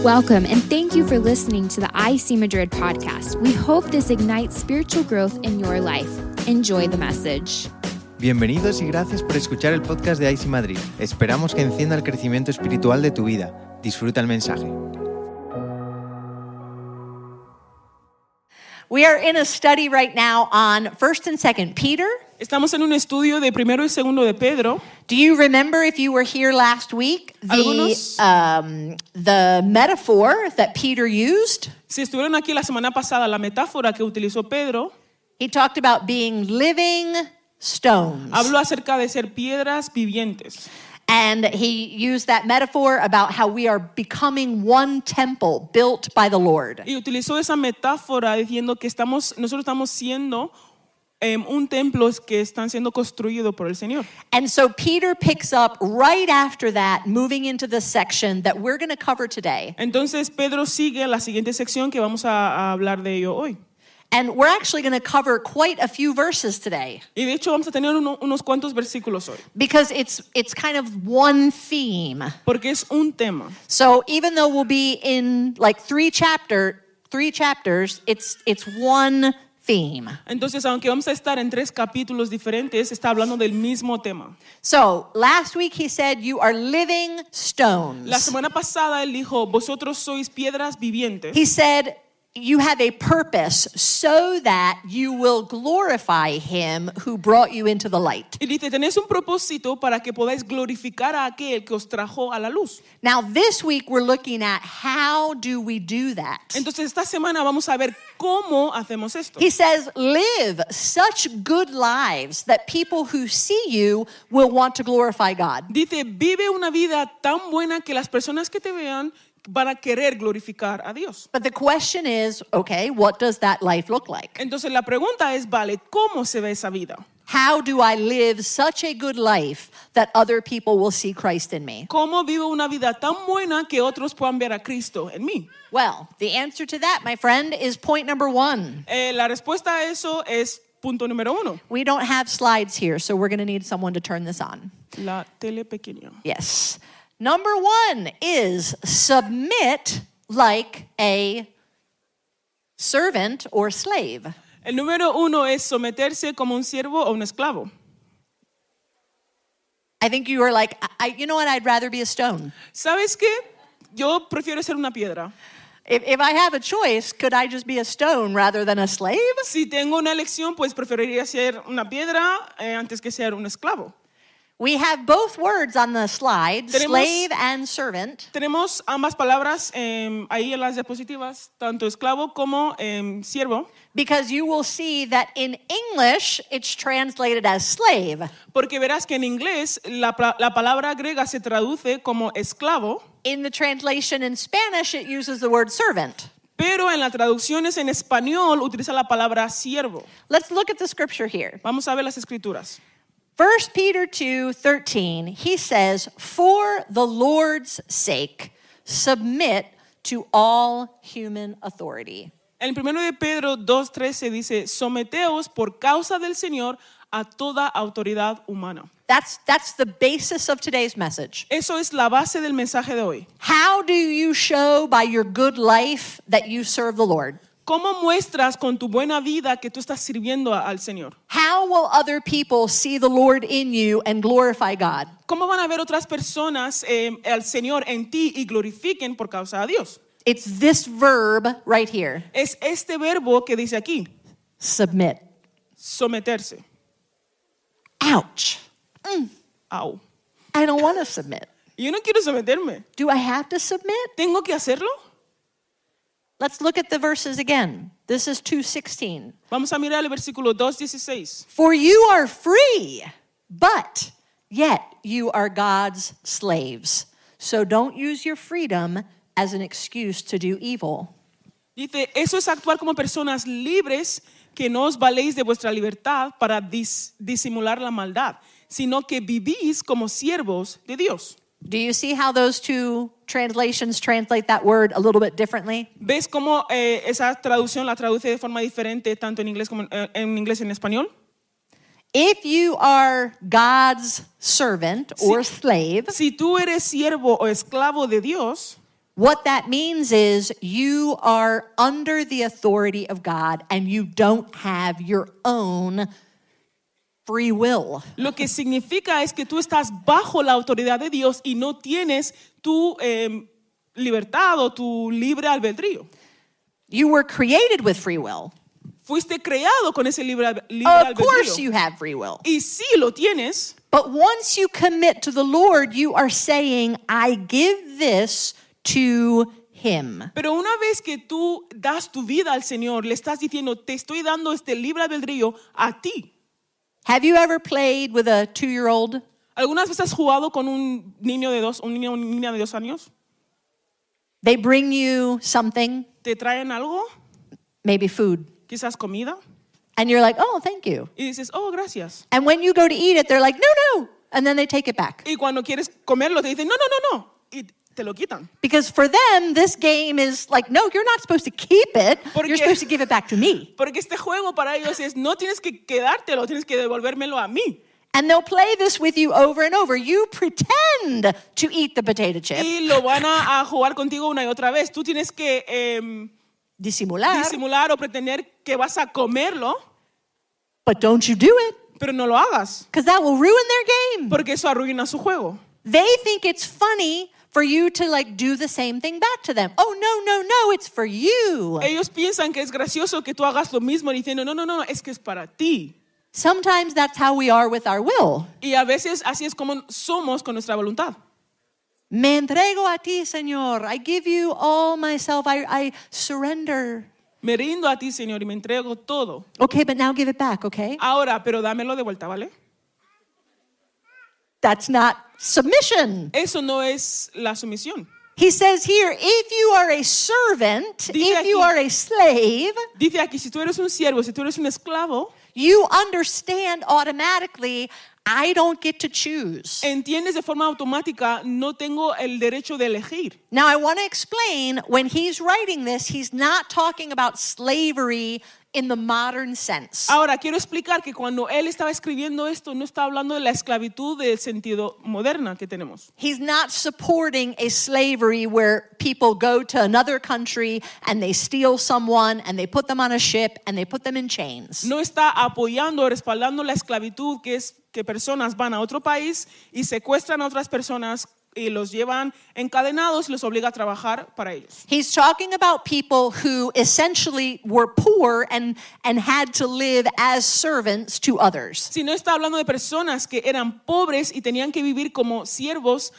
Welcome, and thank you for listening to the IC Madrid podcast. We hope this ignites spiritual growth in your life. Enjoy the message. Bienvenidos y gracias por escuchar el podcast de IC Madrid. Esperamos que encienda el crecimiento espiritual de tu vida. Disfruta el mensaje. We are in a study right now on 1st and 2nd Peter. Estamos en un estudio de primero y segundo de Pedro. Do you remember, if you were here last week, the metaphor that Peter used? Si estuvieron aquí la semana pasada, la metáfora que utilizó Pedro, He talked about being living stones. habló acerca de ser piedras vivientes. And he used that metaphor about how we are becoming one temple built by the Lord. Y utilizó esa metáfora diciendo que nosotros estamos siendo un templo que están siendo construido por el Señor. And so Peter picks up right after that, moving into the section that we're going to cover today. Entonces Pedro sigue la siguiente sección que vamos a hablar de ello hoy. And we're actually going to cover quite a few verses today. Y de hecho vamos a tener unos cuantos versículos hoy. Because it's kind of one theme. Porque es un tema. So even though we'll be in like three chapters, it's one theme. Entonces, aunque vamos a estar en 3 capítulos diferentes, está hablando del mismo tema. So last week he said, you are living stones. La semana pasada él dijo, vosotros sois piedras vivientes. He said, you have a purpose so that you will glorify him who brought you into the light. Y dice, tenéis un propósito para que podáis glorificar a aquel que os trajo a la luz. Now this week we're looking at how do we do that. Entonces esta semana vamos a ver cómo hacemos esto. He says, live such good lives that people who see you will want to glorify God. Dice, vive una vida tan buena que las personas que te vean van a querer glorificar a Dios. But the question is, okay, what does that life look like? Entonces la pregunta es, vale, ¿cómo se ve esa vida? How do I live such a good life that other people will see Christ in me? ¿Cómo vivo una vida tan buena que otros puedan ver a Cristo en mí? Well, the answer to that, my friend, is point number 1. La respuesta a eso es punto número 1. We don't have slides here, so we're going to need someone to turn this on. La tele pequeña. Yes. Number 1 is submit like a servant or slave. El número 1 es someterse como un siervo o un esclavo. I think you are like, you know what, I'd rather be a stone. ¿Sabes qué? Yo prefiero ser una piedra. If I have a choice, could I just be a stone rather than a slave? Si tengo una elección, pues preferiría ser una piedra antes que ser un esclavo. We have both words on the slide, slave and servant. Tenemos ambas palabras ahí en las diapositivas, tanto esclavo como siervo. Because you will see that in English, it's translated as slave. Porque verás que en inglés la palabra griega se traduce como esclavo. In the translation in Spanish, it uses the word servant. Pero en las traducciones en español utiliza la palabra siervo. Let's look at the scripture here. Vamos a ver las escrituras. 1 Peter 2:13, he says, for the Lord's sake, submit to all human authority. En 1 de Pedro 2:13 dice, someteos por causa del Señor a toda autoridad humana. That's the basis of today's message. Eso es la base del mensaje de hoy. How do you show by your good life that you serve the Lord? ¿Cómo muestras con tu buena vida que tú estás sirviendo al Señor? How will other people see the Lord in you and glorify God? ¿Cómo van a ver otras personas al Señor en ti y glorifiquen por causa de Dios? It's this verb right here. Es este verbo que dice aquí, Submit. someterse. Ouch. Au. I don't want to submit. Yo no quiero someterme. Do I have to submit? ¿Tengo que hacerlo? Let's look at the verses again. This is 2:16. Vamos a mirar el versículo 2:16. For you are free, but yet you are God's slaves. So don't use your freedom as an excuse to do evil. Dice, eso es actuar como personas libres, que no os valéis de vuestra libertad para disimular la maldad, sino que vivís como siervos de Dios. Do you see how those two translations translate that word a little bit differently? ¿Ves cómo esa traducción la traduce de forma diferente tanto en inglés como en inglés y en español? If you are God's servant or slave, Si tú eres siervo o esclavo de Dios, What that means is you are under the authority of God and you don't have your own free will. Lo que significa es que tú estás bajo la autoridad de Dios y no tienes tu libertad o tu libre albedrío. You were created with free will. Fuiste creado con ese libre Of course albedrío. you have free will. Y sí lo tienes, But once you commit to the Lord, you are saying, I give this to him. pero una vez que tú das tu vida al Señor, le estás diciendo, te estoy dando este libre albedrío a ti. Have you ever played with a 2-year-old? ¿Algunas veces has jugado con un niño de una niña de 2 años? They bring you something, ¿Te traen algo? maybe food, Quizás comida. and you're like, oh, thank you. Y dices, oh, gracias. And when you go to eat it, they're like, no, and then they take it back. Y cuando quieres comerlo, te dicen, no. Y te lo quitan. Because for them, this game is like, no, you're not supposed to keep it. Porque- You're supposed to give it back to me. Porque este juego para ellos es, no tienes que quedártelo, tienes que devolvérmelo a mí. And they'll play this with you over and over. You pretend to eat the potato chip, Y lo van a jugar contigo una y otra vez. Tú tienes que disimular, disimular o pretender que vas a comerlo, but don't you do it, pero no lo hagas. because that will ruin their game. Porque eso arruina su juego. They think it's funny for you to like do the same thing back to them. Oh, no, it's for you. Ellos piensan que es gracioso que tú hagas lo mismo diciendo, no, es que es para ti. Sometimes that's how we are with our will. Y a veces así es como somos con nuestra voluntad. Me entrego a ti, Señor. I give you all myself. I surrender. Me rindo a ti, Señor, y me entrego todo. Okay, but now give it back, okay? Ahora, pero dámelo de vuelta, ¿vale? That's not submission. Eso no es la sumisión. He says here, if you are a servant, Dice if you aquí- are a slave, Dice aquí, si tú eres un siervo, si tú eres un esclavo, you understand automatically, I don't get to choose. entiendes de forma automática, no tengo el derecho de elegir. Now, I want to explain, when he's writing this, he's not talking about slavery in the modern sense. Ahora, quiero explicar que cuando él estaba escribiendo esto, no está hablando de la esclavitud del sentido moderna que tenemos. He's not supporting a slavery where people go to another country and they steal someone and they put them on a ship and they put them in chains. No está apoyando o respaldando la esclavitud, que es que personas van a otro país y secuestran a otras personas y los llevan encadenados y los obliga a trabajar para ellos. He's talking about people who essentially were poor and had to live as servants to others. Si no está hablando de personas que eran pobres y tenían que vivir como siervos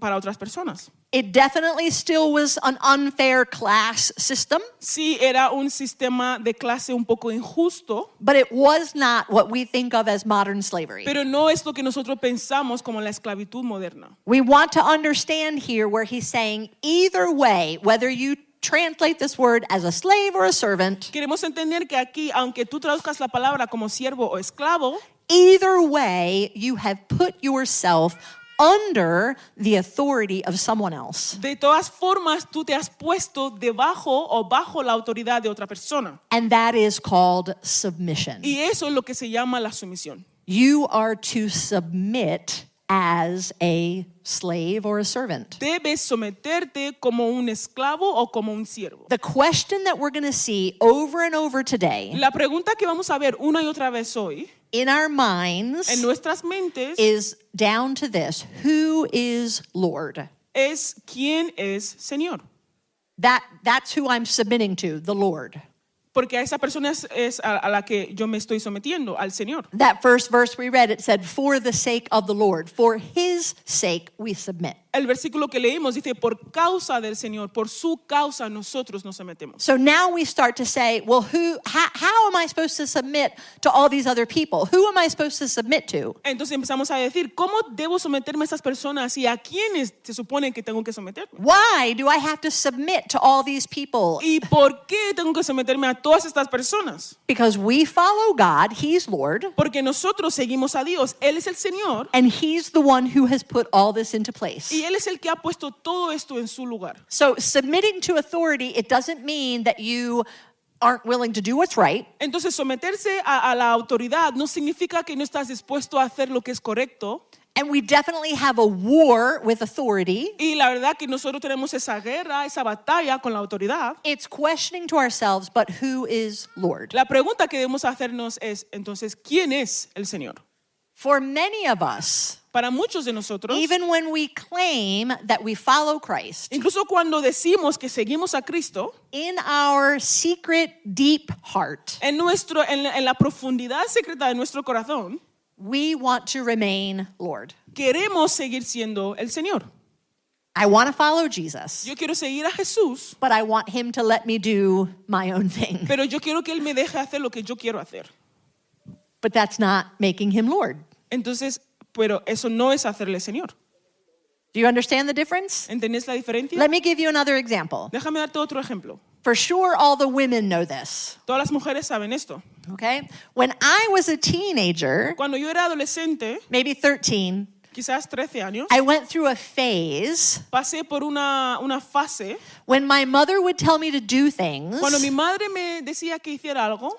para otras personas. It definitely still was an unfair class system, Sí, era un sistema de clase un poco injusto, but it was not what we think of as modern slavery. pero no es lo que nosotros pensamos como la esclavitud moderna. We want to understand here where he's saying either way, whether you translate this word as a slave or a servant, Queremos entender que aquí, aunque tú traduzcas la palabra como siervo o esclavo, either way, you have put yourself under the authority of someone else. de todas formas tú te has puesto debajo o bajo la autoridad de otra persona. And that is called submission. Y eso es lo que se llama la sumisión. You are to submit as a slave or a servant. Debes someterte como un esclavo o como un siervo. The question that we're going to see over and over today La pregunta que vamos a ver una y otra vez hoy in our minds en nuestras mentes is down to this: who is Lord? es ¿quién es Señor? That's who I'm submitting to, the Lord. Porque a esa persona es a la que yo me estoy sometiendo, al Señor. That first verse we read, it said, for the sake of the Lord, for his sake we submit. El versículo que leímos dice, por causa del Señor, por su causa nosotros nos sometemos. So now we start to say, well, how am I supposed to submit to all these other people? Who am I supposed to submit to? Entonces empezamos a decir, ¿cómo debo someterme a estas personas y a quiénes se supone que tengo que someterme? Why do I have to submit to all these people? ¿Y por qué tengo que someterme a todas estas personas? Because we follow God, he's Lord, Porque nosotros seguimos a Dios, Él es el Señor and he's the one who has put all this into place. y Él es el que ha puesto todo esto en su lugar. So submitting to authority, it doesn't mean that you aren't willing to do what's right. Entonces someterse a la autoridad no significa que no estás dispuesto a hacer lo que es correcto. And we definitely have a war with authority. Y la verdad que nosotros tenemos esa guerra, esa batalla con la autoridad. It's questioning to ourselves, but who is Lord? La pregunta que debemos hacernos es, entonces, ¿quién es el Señor? For many of us, Para muchos de nosotros, even when we claim that we follow Christ, incluso cuando decimos que seguimos a Cristo, in our secret, deep heart, en la profundidad secreta de nuestro corazón, we want to remain Lord. queremos seguir siendo el Señor. I want to follow Jesus, Yo quiero seguir a Jesús, but I want him to let me do my own thing. pero yo quiero que Él me deje hacer lo que yo quiero hacer. But that's not making him Lord. Entonces, pero eso no es hacerle Señor. Do you understand the difference? ¿Entendés la diferencia? Let me give you another example. Déjame darte otro ejemplo. For sure, all the women know this. Todas las mujeres saben esto. Okay? When I was a teenager, Cuando yo era adolescente, maybe 13, quizás 13 años, I went through a phase pasé por una fase when my mother would tell me to do things, cuando mi madre me decía que hiciera algo,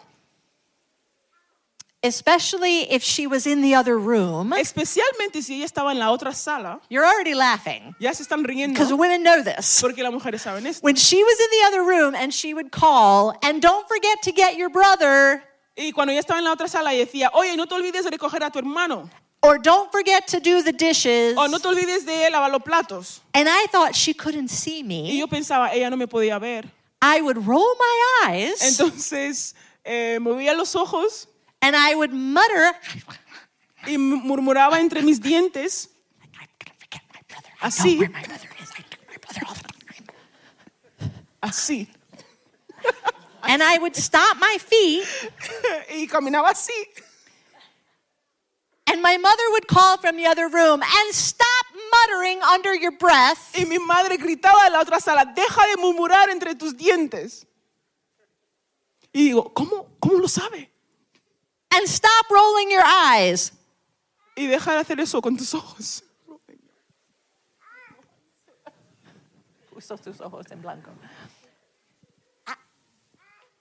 especially if she was in the other room. especialmente si ella estaba en la otra sala. You're already laughing Ya se están riendo because women know this. porque las mujeres saben esto. When she was in the other room and she would call, and don't forget to get your brother, Y cuando ella estaba en la otra sala y decía, oye, no te olvides de recoger a tu hermano, or don't forget to do the dishes. o no te olvides de lavar los platos. And I thought she couldn't see Y me. yo pensaba, ella no me podía ver. I would roll my eyes Entonces movía los ojos and I would mutter, y murmuraba entre mis dientes, I'm gonna forget my brother. I Así. know where my brother is. I do my brother all the time. así. And I would stomp my feet, Y caminaba así. and my mother would call from the other room, and stop muttering under your breath. Y mi madre gritaba de la otra sala, deja de murmurar entre tus dientes. Y digo, ¿cómo lo sabe? And stop rolling your eyes. Y deja de hacer eso con tus ojos. Puso tus ojos en blanco.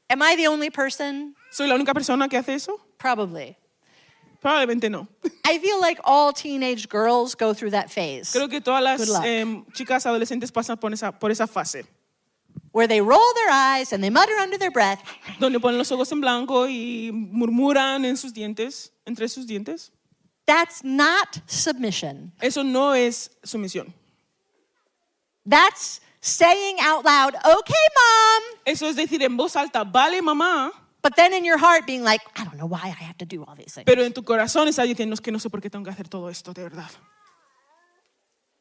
Am I the only person? ¿Soy la única persona que hace eso? Probably. Probablemente no. I feel like all teenage girls go through that phase Creo que todas Good las luck. chicas adolescentes pasan por esa fase, where they roll their eyes and they mutter under their breath. donde ponen los ojos en blanco y murmuran en sus dientes, entre sus dientes. That's not submission. Eso no es sumisión. That's saying out loud, okay, mom, Eso es decir en voz alta, vale mamá, but then in your heart being like, I don't know why I have to do all these things. pero en tu corazón estás diciendo, es que no sé por qué tengo que hacer todo esto, de verdad.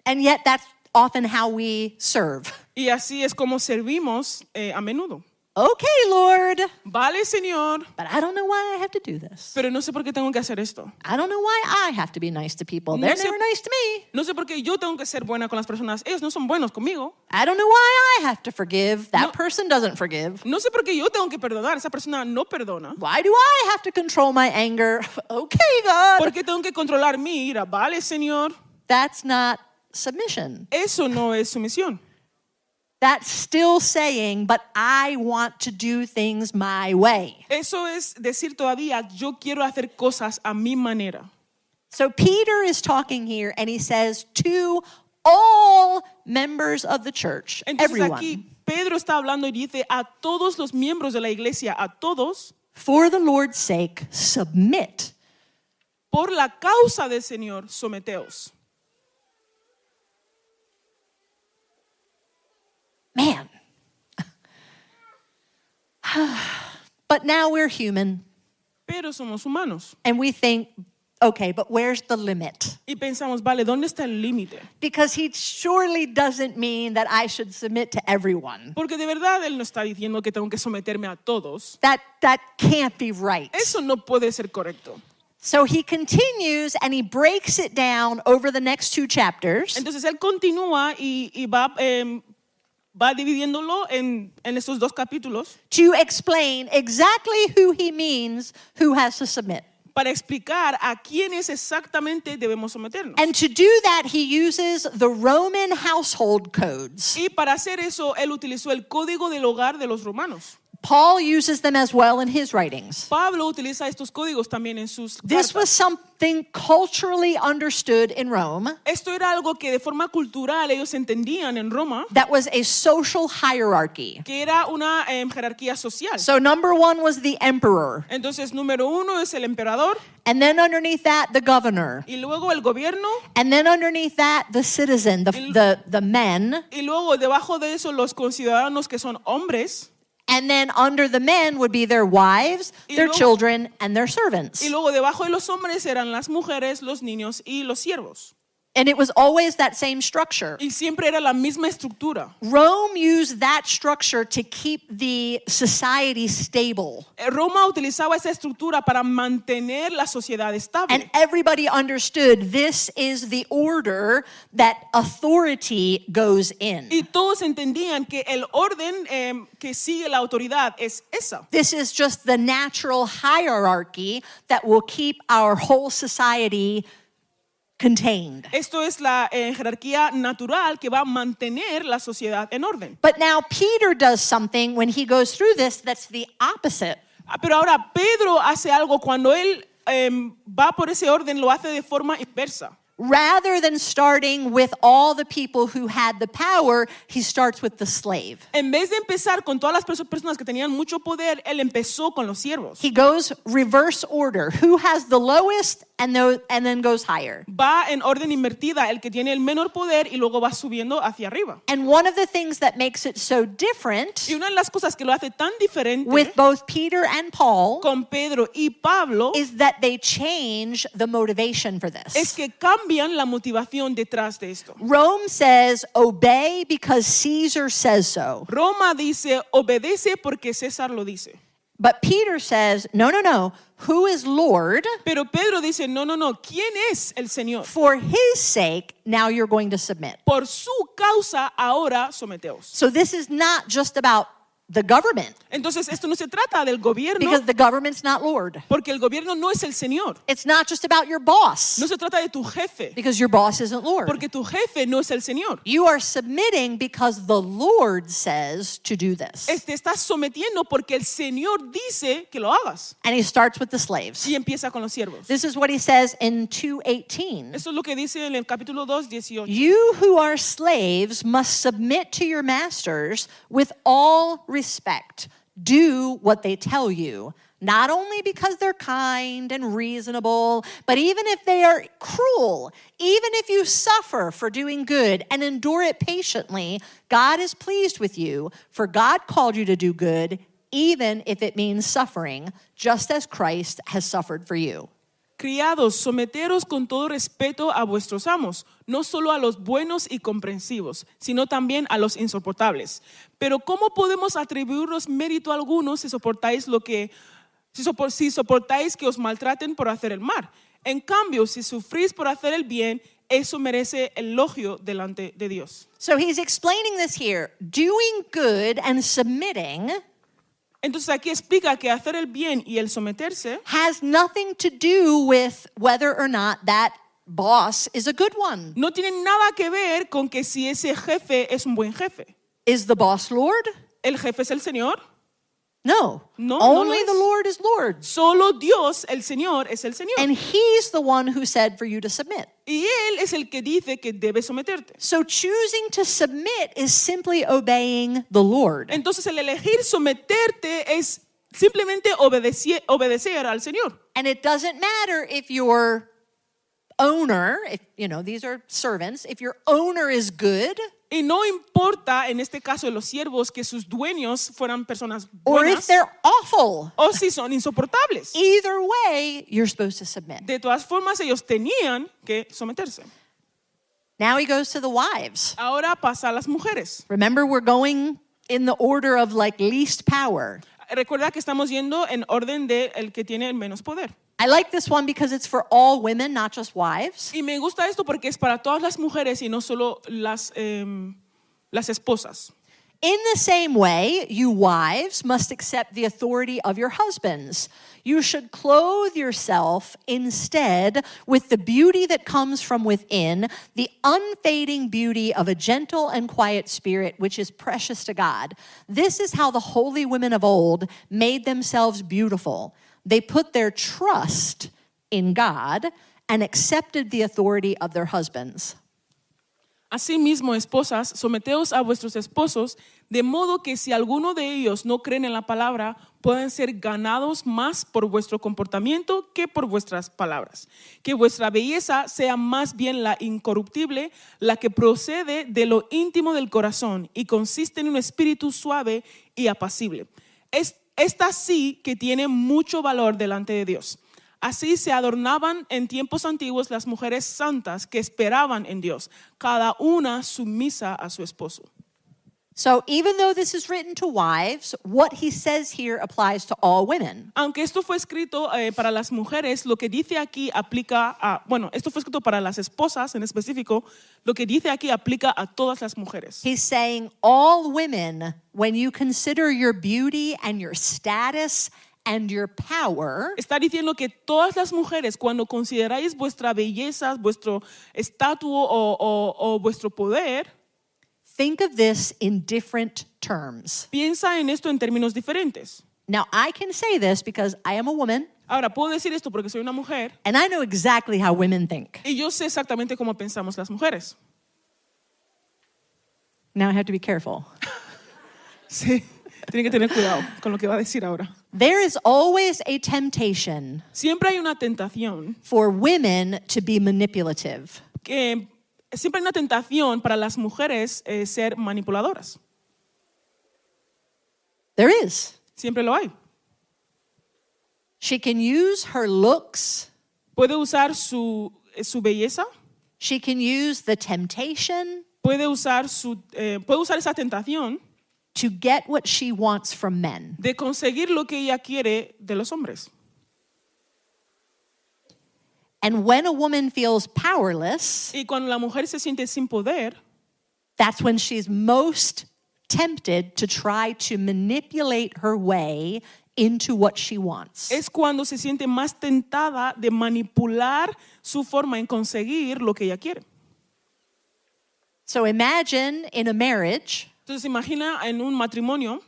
And yet that's often how we serve. Y así es como servimos a menudo. Okay, Lord, Vale, Señor, but I don't know why I have to do this. pero no sé por qué tengo que hacer esto. I don't know why I have to be nice to people. No They're sé- never nice to me. No sé por qué yo tengo que ser buena con las personas. Ellos no son buenos conmigo. I don't know why I have to forgive. That No. person doesn't forgive. No sé por qué yo tengo que perdonar. Esa persona no perdona. Why do I have to control my anger? Okay, God. ¿Por qué tengo que controlar mi ira? Vale, Señor. That's not submission. Eso no es sumisión. That's still saying, but I want to do things my way. Eso es decir todavía, yo quiero hacer cosas a mi manera. So Peter is talking here and he says to all members of the church, Entonces everyone, aquí Pedro está hablando y dice a todos los miembros de la iglesia, a todos, for the Lord's sake, submit. por la causa del Señor, someteos. Man. But now we're human Pero somos humanos. and we think, okay, but where's the limit? Y pensamos, vale, ¿dónde está el límite? Because he surely doesn't mean that I should submit to everyone. Porque de verdad Él no está diciendo que tengo que someterme a todos. That can't be right. Eso no puede ser correcto. So he continues and he breaks it down over the next two chapters. Entonces Él continúa y va dividiéndolo en estos dos capítulos To explain exactly who he means who has to submit. para explicar a quiénes exactamente debemos someternos. And to do that, he uses the Roman household codes. Y para hacer eso, Él utilizó el código del hogar de los romanos. Paul uses them as well in his writings. Pablo utiliza estos códigos también en sus This was cartas. something culturally understood in Rome Esto era algo que de forma cultural ellos entendían en Roma, that was a social hierarchy. que era una jerarquía social. So number one was the emperor, Entonces, número uno es el emperador, and then underneath that, the governor, y luego el gobierno, and then underneath that, the citizen, the men, y luego debajo de eso los conciudadanos que son hombres, and then under the men would be their wives, Y their luego- children, and their servants. y luego debajo de los hombres eran las mujeres, los niños y los siervos. And it was always that same structure. Y siempre era la misma estructura. Rome used that structure to keep the society stable. Roma utilizaba esa estructura para mantener la sociedad estable. And everybody understood this is the order that authority goes in. Y todos entendían que el orden que sigue la autoridad es esa. This is just the natural hierarchy that will keep our whole society contained. Esto es la jerarquía natural que va a mantener la sociedad en orden. But now Peter does something when he goes through this that's the opposite. Pero ahora Pedro hace algo cuando él va por ese orden, lo hace de forma inversa. Rather than starting with all the people who had the power, he starts with the slave. En vez de empezar con todas las personas que tenían mucho poder, él empezó con los siervos. He goes reverse order. Who has the lowest and then goes higher. Va en orden invertida, el que tiene el menor poder y luego va subiendo hacia arriba. And one of the things that makes it so different Y una de las cosas que lo hace tan diferente with both Peter and Paul con Pedro y Pablo is that they change the motivation for es this. que cambian la motivación detrás de esto. Rome says, obey because Caesar says so. Roma dice, obedece porque César lo dice. But Peter says, no, no, no. Who is Lord? Pero Pedro dice, no, ¿quién es el Señor? For his sake, now you're going to submit. Por su causa, ahora someteos. So this is not just about the government, Entonces, esto no se trata del gobierno, because the government's not Lord. porque el gobierno no es el Señor. It's not just about your boss, No se trata de tu jefe, because your boss isn't Lord. porque tu jefe no es el Señor. You are submitting because the Lord says to do this. Te estás sometiendo porque el Señor dice que lo hagas. And he starts with the slaves. Y empieza con los siervos. This is what he says in 2:18. Eso es lo que dice en el capítulo 2, 18. You who are slaves must submit to your masters with all respect. Do what they tell you, not only because they're kind and reasonable, but even if they are cruel, even if you suffer for doing good and endure it patiently, God is pleased with you, for God called you to do good, even if it means suffering, just as Christ has suffered for you. Criados, someteros con todo respeto a vuestros amos, no solo a los buenos y comprensivos, sino también a los insoportables. Pero ¿cómo podemos atribuiros mérito alguno si soportáis si soportáis que os maltraten por hacer el mal? En cambio, si sufrís por hacer el bien, eso merece elogio delante de Dios. So he's explaining this here. Doing good and submitting Entonces aquí explica que hacer el bien y el someterse has nothing to do with whether or not that boss is a good one. no tiene nada que ver con que si ese jefe es un buen jefe. Is the boss Lord? ¿El jefe es el Señor? No. No, Only no lo es. the Lord is Lord. Solo Dios, el Señor, es el Señor. And he's the one who said for you to submit. Y Él es el que dice que debes someterte. So choosing to submit is simply obeying the Lord. Entonces el elegir someterte es simplemente obedecer al Señor. And it doesn't matter if your owner, if these are servants, if your owner is good, Y no importa, en este caso de los siervos, que sus dueños fueran personas or if buenas they're awful. o si son insoportables. Either way, you're supposed to submit. De todas formas, ellos tenían que someterse. Now he goes to the wives. Ahora pasa a las mujeres. Remember, we're going in the order of least power. Recuerda que estamos yendo en orden de el que tiene menos poder. I like this one because it's for all women, not just wives. Y me gusta esto porque es para todas las mujeres y no solo las esposas. In the same way, you wives must accept the authority of your husbands. You should clothe yourself instead with the beauty that comes from within, the unfading beauty of a gentle and quiet spirit, which is precious to God. This is how the holy women of old made themselves beautiful. They put their trust in God and accepted the authority of their husbands. Asimismo, esposas, someteos a vuestros esposos, de modo que si alguno de ellos no creen en la palabra, pueden ser ganados más por vuestro comportamiento que por vuestras palabras. Que vuestra belleza sea más bien la incorruptible, la que procede de lo íntimo del corazón y consiste en un espíritu suave y apacible. Esta sí que tiene mucho valor delante de Dios. Así se adornaban en tiempos antiguos las mujeres santas que esperaban en Dios, cada una sumisa a su esposo. So even though this is written to wives, what he says here applies to all women. Aunque esto fue escrito para las mujeres, lo que dice aquí aplica a, esto fue escrito para las esposas en específico, lo que dice aquí aplica a todas las mujeres. He's saying all women, when you consider your beauty and your status and your power, Está diciendo que todas las mujeres, cuando consideráis vuestra belleza, vuestro estatus o vuestro poder, think of this in different terms. piensa en esto en términos diferentes. Now, I can say this because I am a woman Ahora, puedo decir esto porque soy una mujer and I know exactly how women think. y yo sé exactamente cómo pensamos las mujeres. Now I have to be careful. Sí, tiene que tener cuidado con lo que va a decir ahora. There is always a temptation Siempre hay una tentación, for women to be manipulative. siempre hay una tentación para las mujeres ser manipuladoras. There is. Siempre lo hay. She can use her looks. Puede usar su belleza, She can use the temptation puede usar esa tentación to get what she wants from men. de conseguir lo que ella quiere de los hombres. And when a woman feels powerless, Y cuando la mujer se siente sin poder, that's when she's most tempted to try to manipulate her way into what she wants. es cuando se siente más tentada de manipular su forma en conseguir lo que ella quiere. So imagine in a marriage, Entonces imagina en un matrimonio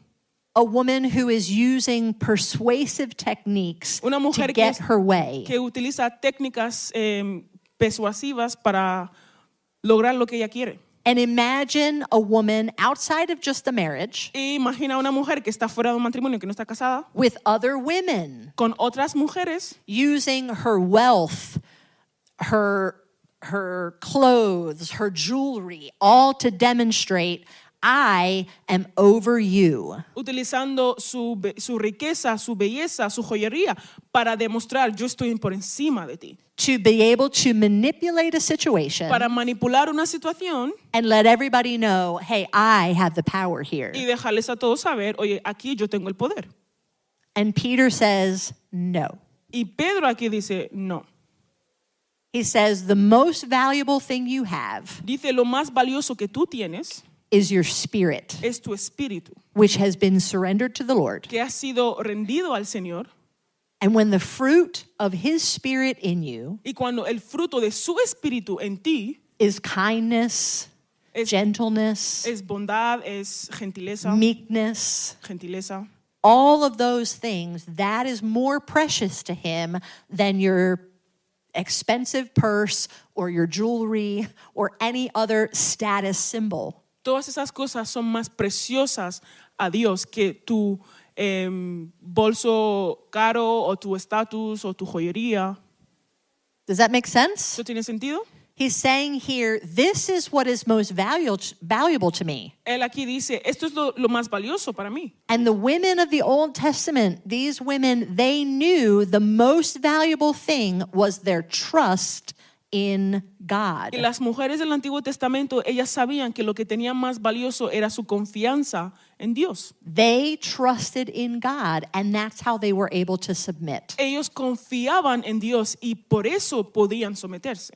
a woman who is using persuasive techniques Una mujer to que get her way. que utiliza técnicas persuasivas para lograr lo que ella quiere. And imagine a woman outside of just the marriage Y imagina una mujer que está fuera de un matrimonio, que no está casada, with other women con otras mujeres using her wealth, her clothes, her jewelry, all to demonstrate I am over you. utilizando su riqueza, su belleza, su joyería para demostrar yo estoy por encima de ti. To be able to manipulate a situation Para manipular una situación and let everybody know, hey, I have the power here. y dejarles a todos saber, oye, aquí yo tengo el poder. And Peter says, no. Y Pedro aquí dice, no. He says, the most valuable thing you have Dice, lo más valioso que tú tienes is your spirit, es tu espíritu, which has been surrendered to the Lord. que ha sido rendido al Señor. And when the fruit of his spirit in you Y cuando el fruto de su espíritu en ti is kindness, es, gentleness, es bondad, es gentileza, meekness, gentileza, all of those things, that is more precious to him than your expensive purse or your jewelry or any other status symbol. todas esas cosas son más preciosas a Dios que tu bolso caro o tu estatus o tu joyería. Does that make sense? ¿Eso tiene sentido? He's saying here, this is what is most valuable to me. Él aquí dice, esto es lo más valioso para mí. And the women of the Old Testament, these women, they knew the most valuable thing was their trust in God. Y las mujeres del Antiguo Testamento, ellas sabían que lo que tenía más valioso era su confianza en Dios. They trusted in God, and that's how they were able to submit. Ellos confiaban en Dios y por eso podían someterse.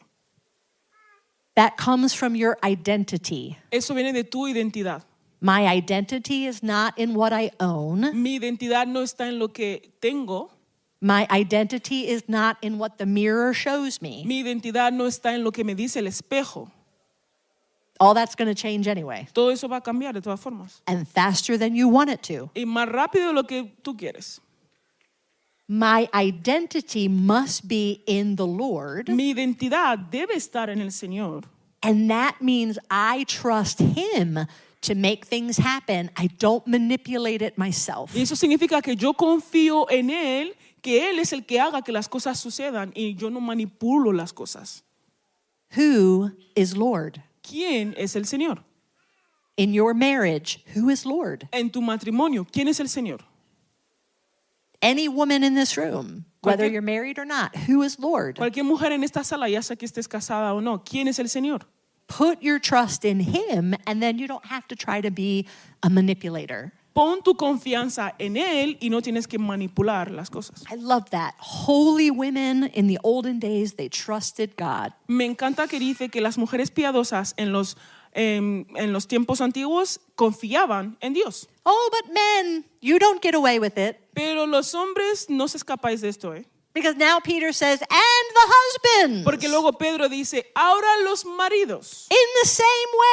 That comes from your identity. Eso viene de tu identidad. My identity is not in what I own. Mi identidad no está en lo que tengo. My identity is not in what the mirror shows me. Mi identidad no está en lo que me dice el espejo. All that's going to change anyway. Todo eso va a cambiar de todas formas. And faster than you want it to. Y más rápido de lo que tú quieres. My identity must be in the Lord. Mi identidad debe estar en el Señor. And that means I trust Him to make things happen. I don't manipulate it myself. Y eso significa que yo confío en Él, que Él es el que haga que las cosas sucedan y yo no manipulo las cosas. Who is Lord? ¿Quién es el Señor? In your marriage, who is Lord? En tu matrimonio, ¿quién es el Señor? Any woman in this room, whether Cualquier- you're married or not, who is Lord? Cualquier mujer en esta sala, ya sea que estés casada o no, ¿quién es el Señor? Put your trust in Him, and then you don't have to try to be a manipulator. Pon tu confianza en Él y no tienes que manipular las cosas. I love that. Holy women in the olden days, they trusted God. Me encanta que dice que las mujeres piadosas en los tiempos antiguos confiaban en Dios. Oh, but men, you don't get away with it. Pero los hombres no se escapáis de esto, ¿eh? Because now Peter says, and the husbands. Porque luego Pedro dice, ahora los maridos. In the same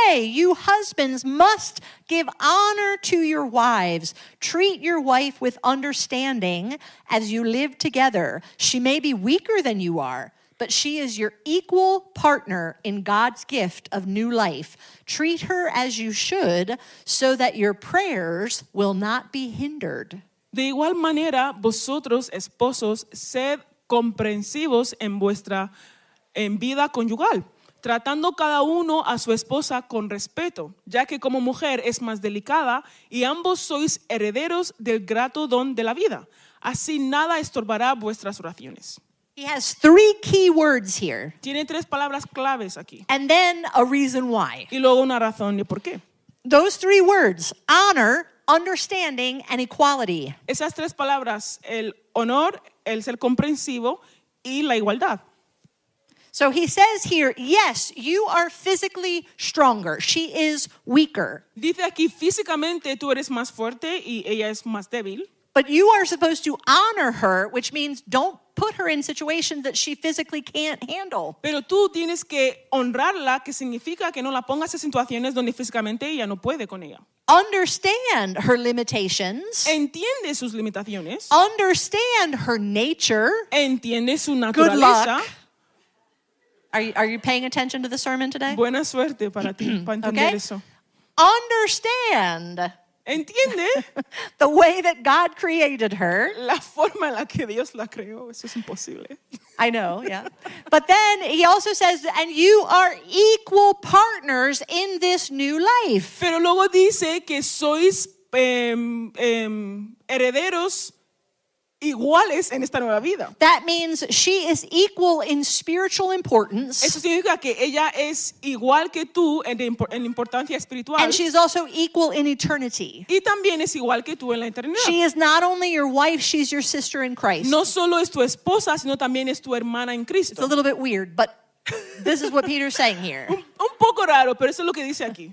way, you husbands must give honor to your wives. Treat your wife with understanding as you live together. She may be weaker than you are, but she is your equal partner in God's gift of new life. Treat her as you should, so that your prayers will not be hindered. De igual manera, vosotros, esposos, sed comprensivos en vuestra vida conyugal, tratando cada uno a su esposa con respeto, ya que como mujer es más delicada y ambos sois herederos del grato don de la vida. Así nada estorbará vuestras oraciones. He has 3 key words here, Tiene 3 palabras claves aquí and then a reason why. y luego una razón de por qué. Those 3 words, honor, understanding, and equality. Esas 3 palabras, el honor, el ser comprensivo y la igualdad. So he says here, yes, you are physically stronger. She is weaker. Dice aquí, físicamente tú eres más fuerte y ella es más débil. But you are supposed to honor her, which means don't put her in situations that she physically can't handle. Pero tú tienes que honrarla, que significa que no la pongas en situaciones donde físicamente ella no puede con ella. Understand her limitations. Entiende sus limitaciones, Understand her nature. entiende su Good naturaleza. luck. Are you paying attention to the sermon today? Buena suerte para ti, para entender Okay. eso. Understand Entiende the way that God created her. la forma en la que Dios la creó. Eso es imposible. I know, yeah. But then he also says, and you are equal partners in this new life. Pero luego dice que sois herederos iguales en esta nueva vida. That means she is equal in spiritual importance, Eso significa que ella es igual que tú en importancia espiritual and she is also equal in eternity. y también es igual que tú en la eternidad. She is not only your wife, she's your sister in Christ. No solo es tu esposa, sino también es tu hermana en It's a Cristo. little bit weird, but this is what Peter's saying here. Un poco raro, pero eso es lo que dice aquí.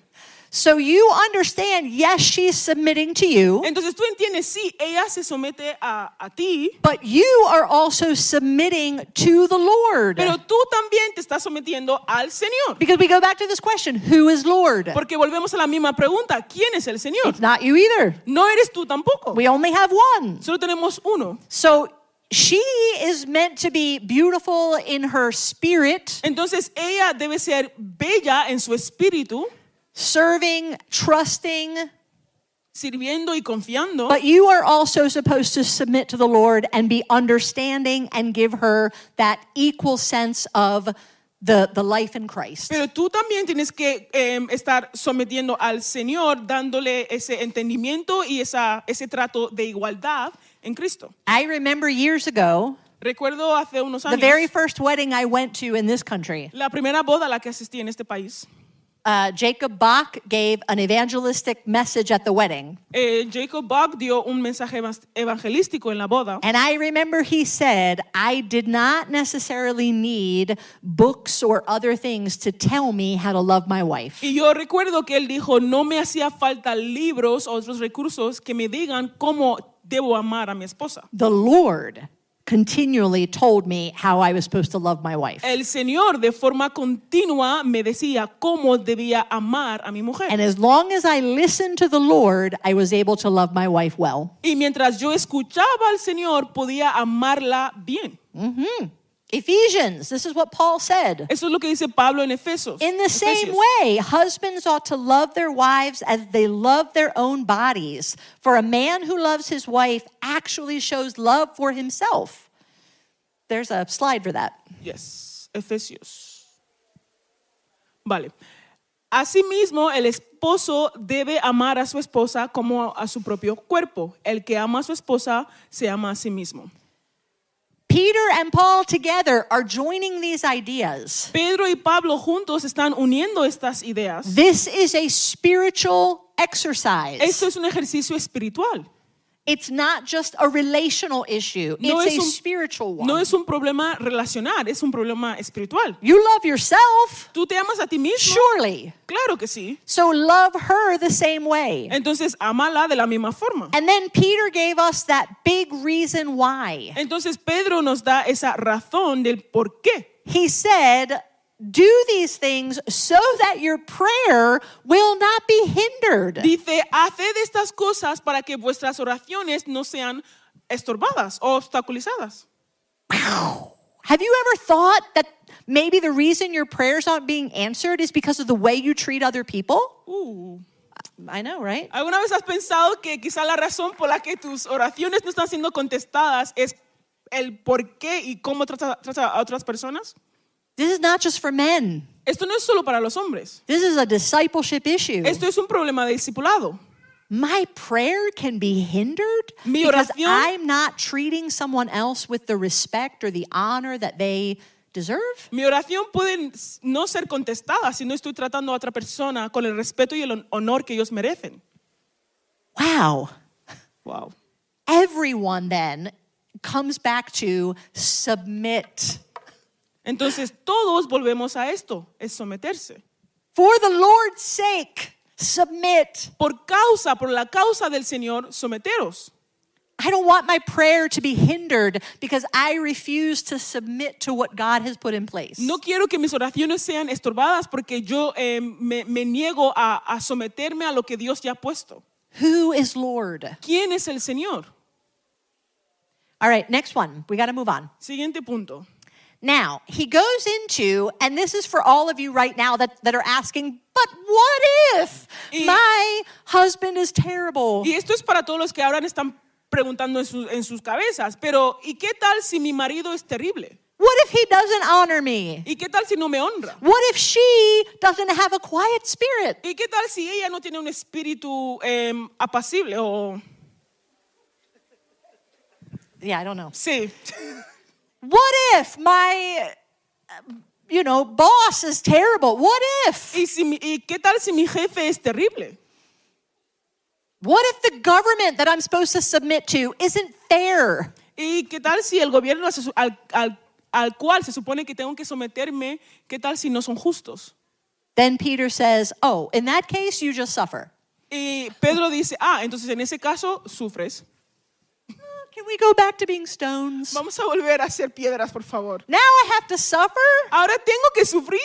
So you understand, yes, she's submitting to you, Entonces tú entiendes, sí, ella se somete a ti, but you are also submitting to the Lord. pero tú también te estás sometiendo al Señor. Because we go back to this question, who is Lord? Porque volvemos a la misma pregunta, ¿quién es el Señor? It's not you either. No eres tú tampoco. We only have one. Solo tenemos uno. So she is meant to be beautiful in her spirit, Entonces ella debe ser bella en su espíritu, serving, trusting, sirviendo y confiando. but you are also supposed to submit to the Lord and be understanding and give her that equal sense of the life in Christ. Pero tú también tienes que estar sometiendo al Señor, dándole ese entendimiento y ese trato de igualdad en Cristo. I remember years ago, Recuerdo hace unos the años, very first wedding I went to in this country. la primera boda a la que asistí en este país. Jacob Bach gave an evangelistic message at the wedding. Jacob Bach dio un mensaje evangelístico en la boda. And I remember he said, I did not necessarily need books or other things to tell me how to love my wife. Y yo recuerdo que él dijo, no me hacía falta libros o otros recursos que me digan cómo debo amar a mi esposa. The Lord continually told me how I was supposed to love my wife. El Señor de forma continua me decía cómo debía amar a mi mujer. And as long as I listened to the Lord, I was able to love my wife well. Y mientras yo escuchaba al Señor, podía amarla bien. Ephesians, this is what Paul said. Eso es lo que dice Pablo en Efesios. In the same Efesios. way, husbands ought to love their wives as they love their own bodies. For a man who loves his wife actually shows love for himself. There's a slide for that. Yes, Efesios. Vale. Asimismo, el esposo debe amar a su esposa como a su propio cuerpo. El que ama a su esposa se ama a sí mismo. Peter and Paul together are joining these ideas. Pedro y Pablo juntos están uniendo estas ideas. This is a spiritual exercise. Esto es un ejercicio espiritual. It's not just a relational issue. No It's es a un- spiritual one. No es un problema relacional, es un problema espiritual. You love yourself, ¿Tú te amas a ti mismo? surely. Claro que sí. So love her the same way. Entonces, ámala de la misma forma. And then Peter gave us that big reason why. Entonces, Pedro nos da esa razón del por qué. He said, do these things so that your prayer will not be hindered. Dice, haced estas cosas para que vuestras oraciones no sean estorbadas o obstaculizadas. Have you ever thought that maybe the reason your prayers aren't being answered is because of the way you treat other people? I know, right? ¿Alguna vez has pensado que quizá la razón por la que tus oraciones no están siendo contestadas es el por qué y cómo trata a otras personas? This is not just for men. Esto no es solo para los hombres. This is a discipleship issue. Esto es un problema de discipulado. My prayer can be hindered Mi because oración- I'm not treating someone else with the respect or the honor that they deserve. Mi oración puede no ser contestada si no estoy tratando a otra persona con el respeto y el honor que ellos merecen. Wow. Wow. Everyone then comes back to submit. Entonces todos volvemos a esto, es someterse. For the Lord's sake, submit. Por la causa del Señor, someteros. I don't want my prayer to be hindered because I refuse to submit to what God has put in place. No quiero que mis oraciones sean estorbadas porque yo me niego a someterme a lo que Dios ya ha puesto. Who is Lord? ¿Quién es el Señor? All right, next one. We got to move on. Siguiente punto. Now, he goes into, and this is for all of you right now that are asking, but what if Y- my husband is terrible? Y esto es para todos los que ahora están preguntando en sus cabezas, pero ¿y qué tal si mi marido es terrible? What if he doesn't honor me? ¿Y qué tal si no me honra? What if she doesn't have a quiet spirit? ¿Y qué tal si ella no tiene un espíritu apacible o Yeah, I don't know. sí? What if my, boss is terrible? What if? ¿Y qué tal si mi jefe es terrible? What if the government that I'm supposed to submit to isn't fair? ¿Y qué tal si el gobierno al cual se supone que tengo que someterme, qué tal si no son justos? Then Peter says, oh, in that case, you just suffer. Y Pedro dice, entonces en ese caso sufres. Can we go back to being stones? Vamos a volver a ser piedras, por favor. Now I have to suffer? ¿Ahora tengo que sufrir?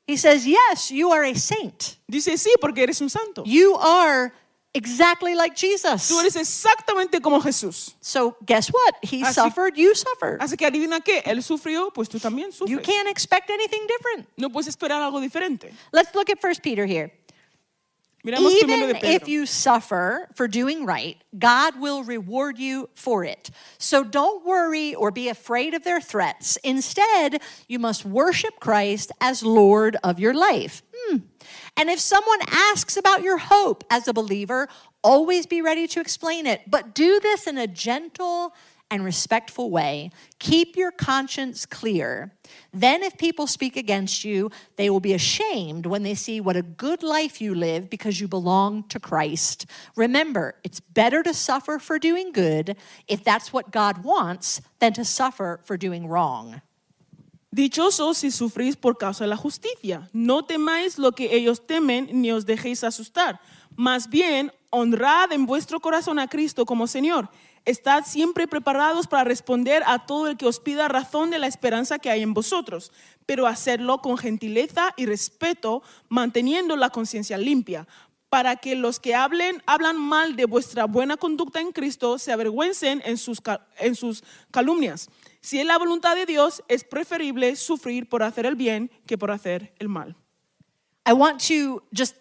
He says, yes, you are a saint. Dice, sí, porque eres un santo. You are exactly like Jesus. Tú eres exactamente como Jesús. So guess what? He Así- suffered, you suffered. Así que adivina qué, él sufrió, pues tú también You sufres. can't expect anything different. No puedes esperar algo diferente. Let's look at 1 Peter here. Miramos primero de Even if Pedro. you suffer for doing right, God will reward you for it. So don't worry or be afraid of their threats. Instead, you must worship Christ as Lord of your life. And if someone asks about your hope as a believer, always be ready to explain it. But do this in a gentle and respectful way. Keep your conscience clear. Then if people speak against you, they will be ashamed when they see what a good life you live because you belong to Christ. Remember, it's better to suffer for doing good, if that's what God wants, than to suffer for doing wrong. Dichosos si sufrís por causa de la justicia. No temáis lo que ellos temen, ni os dejéis asustar. Más bien, honrad en vuestro corazón a Cristo como Señor. Estad siempre preparados para responder a todo el que os pida razón de la esperanza que hay en vosotros, pero hacerlo con gentileza y respeto, manteniendo la conciencia limpia, para que los que hablan mal de vuestra buena conducta en Cristo se avergüencen en sus calumnias. Si es la voluntad de Dios, es preferible sufrir por hacer el bien que por hacer el mal. I want to just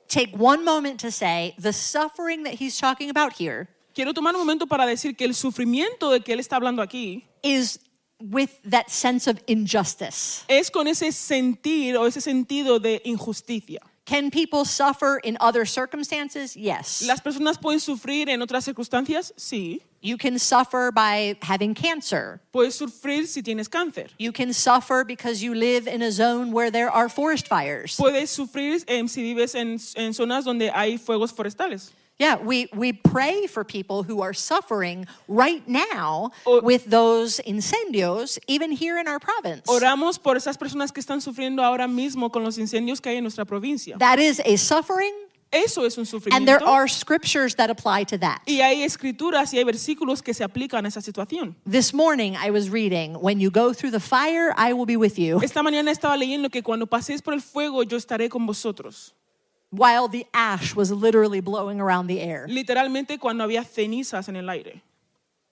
take one moment to say the suffering that he's talking about here Quiero tomar un momento para decir que el sufrimiento de que él está hablando aquí is with that sense of injustice. es con ese sentir o ese sentido de injusticia. Can people suffer in other circumstances? Yes. ¿Las personas pueden sufrir en otras circunstancias? Sí. You can suffer by having cancer. Puedes sufrir si tienes cáncer. You can suffer because you live in a zone where there are forest fires. Puedes sufrir si vives en zonas donde hay fuegos forestales. Yeah, we pray for people who are suffering right now Or- with those incendios, even here in our province. Oramos por esas personas que están sufriendo ahora mismo con los incendios que hay en nuestra provincia. That is a suffering, Eso es un and sufrimiento. there are scriptures that apply to that. Y hay escrituras y hay versículos que se aplican a esa situación. This morning I was reading, when you go through the fire, I will be with you, Esta mañana estaba leyendo que cuando paséis por el fuego yo estaré con vosotros. while the ash was literally blowing around the air. Literalmente cuando había cenizas en el aire.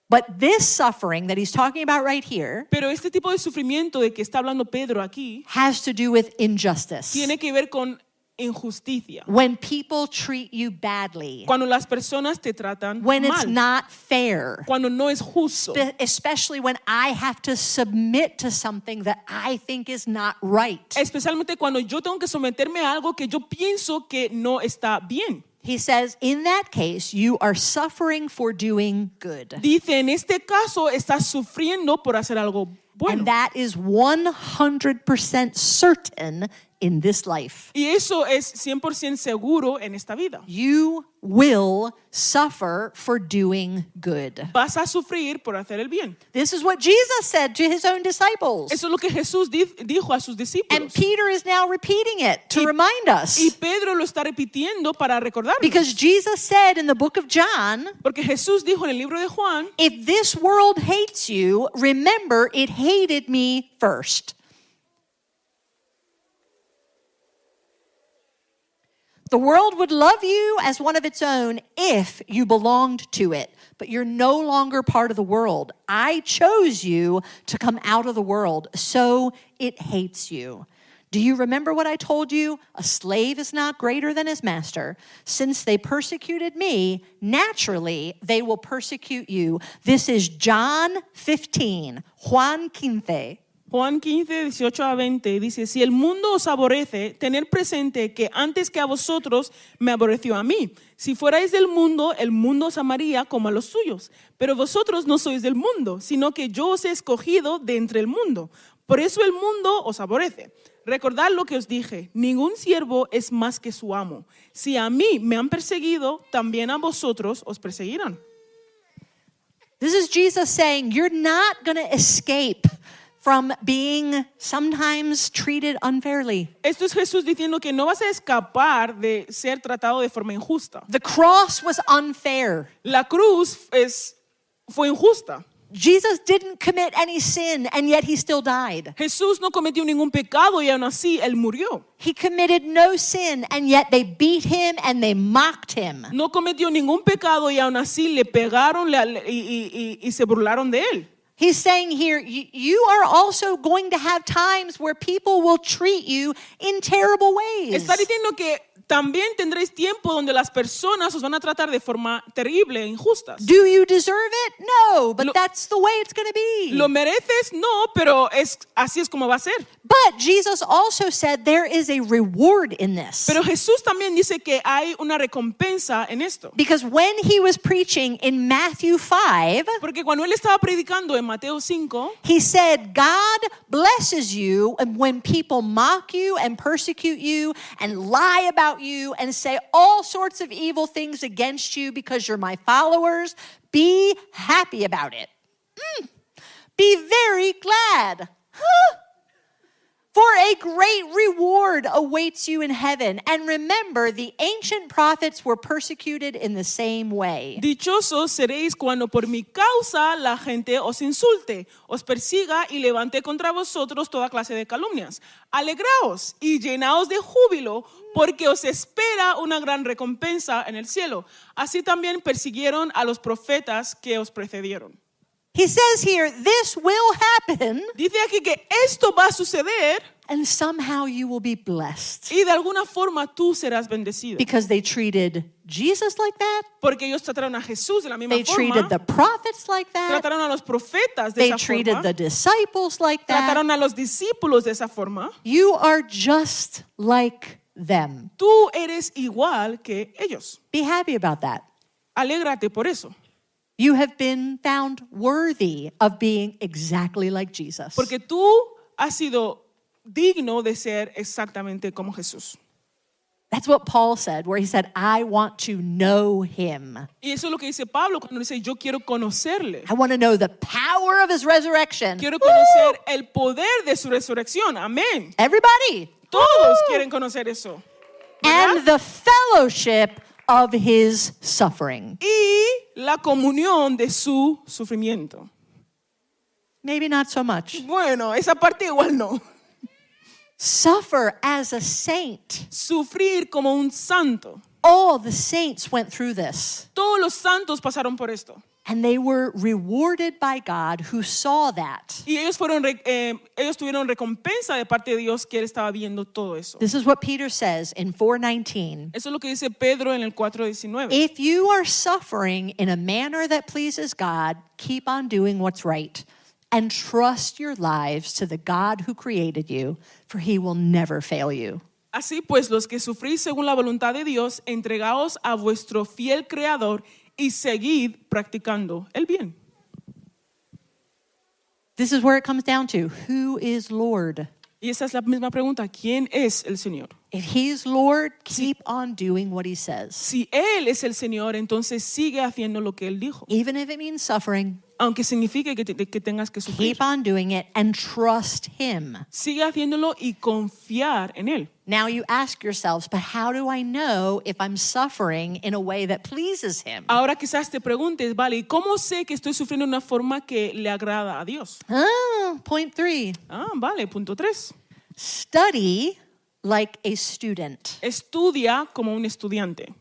But this suffering that he's talking about right here Pero este tipo de sufrimiento de que está hablando Pedro aquí has to do with injustice. tiene que ver con injusticia. When people treat you badly, Cuando las personas te tratan when it's mal. not fair, Cuando no es justo. especially when I have to submit to something that I think is not right. Especialmente cuando yo tengo que someterme a algo que yo pienso que no está bien. He says, in that case, you are suffering for doing good. Dice, en este caso estás sufriendo por hacer algo bueno. And that is 100% certain in this life. Y eso es 100% seguro en esta vida. You will suffer for doing good. Vas a sufrir por hacer el bien. This is what Jesus said to his own disciples. Eso es lo que Jesús dijo a sus And discípulos. Peter is now repeating it to remind us. Y Pedro lo está repitiendo para recordarnos. Because Jesus said in the book of John, Porque Jesús dijo en el libro de Juan, if this world hates you, remember it hated me first. The world would love you as one of its own if you belonged to it, but you're no longer part of the world. I chose you to come out of the world, so it hates you. Do you remember what I told you? A slave is not greater than his master. Since they persecuted me, naturally they will persecute you. This is John 15, Juan 15. Juan 15, 18 a 20, dice, si el mundo os aborrece, tened presente que antes que a vosotros me aborreció a mí. Si fuerais del mundo, el mundo os amaría como a los suyos. Pero vosotros no sois del mundo, sino que yo os he escogido de entre el mundo. Por eso el mundo os aborrece. Recordad lo que os dije, ningún siervo es más que su amo. Si a mí me han perseguido, también a vosotros os perseguirán. This is Jesus saying, you're not going to escape from being sometimes treated unfairly. Esto es Jesús diciendo que no vas a escapar de ser tratado de forma injusta. The cross was unfair. La cruz fue injusta. Jesus didn't commit any sin, and yet he still died. Jesús no cometió ningún pecado y aún así él murió. He committed no sin, and yet they beat him and they mocked him. No cometió ningún pecado y aún así le pegaron y se burlaron de él. He's saying here, you are also going to have times where people will treat you in terrible ways. Está diciendo que también tendréis tiempo donde las personas os van a tratar de forma terrible e injustas. Do you deserve it? No, but Lo- that's the way it's going to be. ¿Lo mereces? No, pero así es como va a ser. But Jesus also said there is a reward in this. Pero Jesús también dice que hay una recompensa en esto. Because when he was preaching in Matthew 5, Porque cuando él estaba predicando en Mateo 5, he said, God blesses you when people mock you and persecute you and lie about you and say all sorts of evil things against you because you're my followers. Be happy about it. Be very glad. For a great reward awaits you in heaven. And remember, the ancient prophets were persecuted in the same way. dichosos seréis cuando por mi causa la gente os insulte, os persiga y levante contra vosotros toda clase de calumnias. Alegraos y llenaos de júbilo, porque os espera una gran recompensa en el cielo. Así también persiguieron a los profetas que os precedieron. He says here, this will happen, Dice aquí que esto va a suceder and somehow you will be blessed. y de alguna forma tú serás bendecido. Because they treated Jesus like that. Porque ellos trataron a Jesús de la misma They treated forma, the prophets like that. trataron a los profetas de They esa treated forma, the disciples like that. trataron a los discípulos de esa forma. You are just like them. Tú eres igual que ellos. Be happy about that. Alégrate por eso. You have been found worthy of being exactly like Jesus. Porque tú has sido digno de ser exactamente como Jesús. That's what Paul said, where he said, I want to know him. Y eso es lo que dice Pablo cuando dice, yo quiero conocerle. I want to know the power of his resurrection. Quiero conocer el poder de su resurrección. Amén. Everybody. Todos quieren conocer eso. And ¿Verdad? the fellowship of his suffering. Y la comunión de su sufrimiento. Maybe not so much. Bueno, esa parte igual no. Suffer as a saint. Sufrir como un santo. All the saints went through this. Todos los santos pasaron por esto. And they were rewarded by God who saw that. Y ellos tuvieron recompensa de parte de Dios que él estaba viendo todo eso. This is what Peter says in 4:19. Eso es lo que dice Pedro en el 4:19. If you are suffering in a manner that pleases God, keep on doing what's right and trust your lives to the God who created you, for he will never fail you. Así pues, los que sufrís según la voluntad de Dios, entregaos a vuestro fiel Creador y seguid practicando el bien. This is where it comes down to, who is Lord? Y esa es la misma pregunta, ¿quién es el Señor? If he's Lord, keep on doing what he says. Si Él es el Señor, entonces sigue haciendo lo que Él dijo. Even if it means suffering, Aunque signifique que tengas que sufrir. keep on doing it and trust him. Sigue haciéndolo y confiar en Él. Now you ask yourselves, but how do I know if I'm suffering in a way that pleases him? Ahora quizás te preguntes, vale, ¿y cómo sé que estoy sufriendo de una forma que le agrada a Dios? Point 3. Vale, punto 3. Study like a student. Estudia como un estudiante.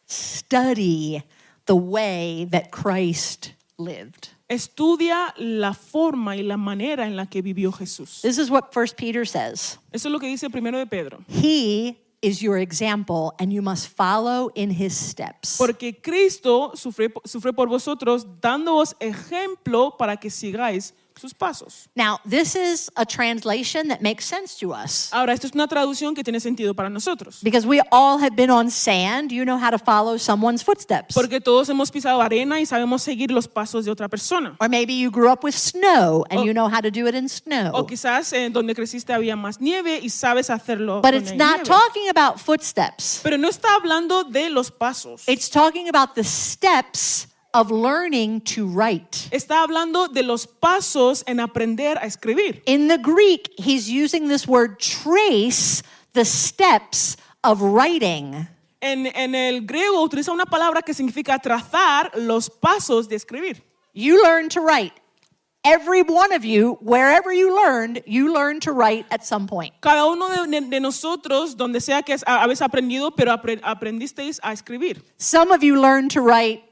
Study the way that Christ lived. Estudia la forma y la manera en la que vivió Jesús. This is what 1 Peter says. Eso es lo que dice primero de Pedro. He is your example and you must follow in his steps. Porque Cristo sufre por vosotros, dándoos ejemplo para que sigáis sus pasos. Now, this is a translation that makes sense to us. Ahora, esto es una traducción que tiene sentido para nosotros. Because we all have been on sand, you know how to follow someone's footsteps. Porque todos hemos pisado arena y sabemos seguir los pasos de otra persona. Or maybe you grew up with snow and O- you know how to do it in snow. O quizás donde creciste había más nieve y sabes hacerlo. But donde it's hay not nieve. talking about footsteps. Pero no está hablando de los pasos. It's talking about the steps of learning to write. Está hablando de los pasos en aprender a escribir. In the Greek, he's using this word trace, the steps of writing. En el griego utiliza una palabra que significa trazar los pasos de escribir. You learn to write. Every one of you, wherever you learned to write at some point. Cada uno de nosotros, donde sea que habéis aprendido, pero aprendisteis a escribir. Some of you learned to write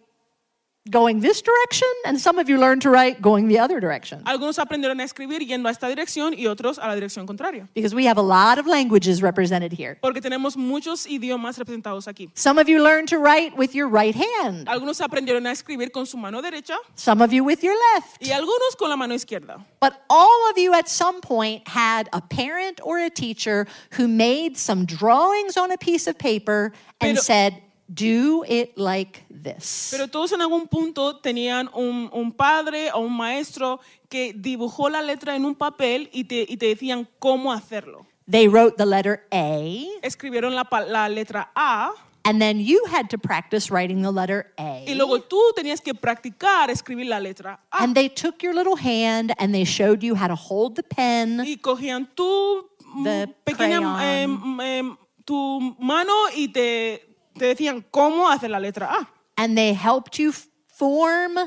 going this direction, and some of you learned to write going the other direction. Algunos aprendieron a escribir yendo a esta dirección y otros a la dirección contraria. Because we have a lot of languages represented here. Porque tenemos muchos idiomas representados aquí. Some of you learned to write with your right hand. Algunos aprendieron a escribir con su mano derecha Some of you with your left. y algunos con la mano izquierda. But all of you at some point had a parent or a teacher who made some drawings on a piece of paper and Pero- said, do it like this. Pero todos en algún punto tenían un padre o un maestro que dibujó la letra en un papel y te decían cómo hacerlo. They wrote the letter A, Escribieron la letra A and then you had to practice writing the letter A. y luego tú tenías que practicar escribir la letra A. And they took your little hand and they showed you how to hold the pen. Y cogían tu The pequeña crayon. tu mano y te decían cómo hacer la letra A. And they helped you form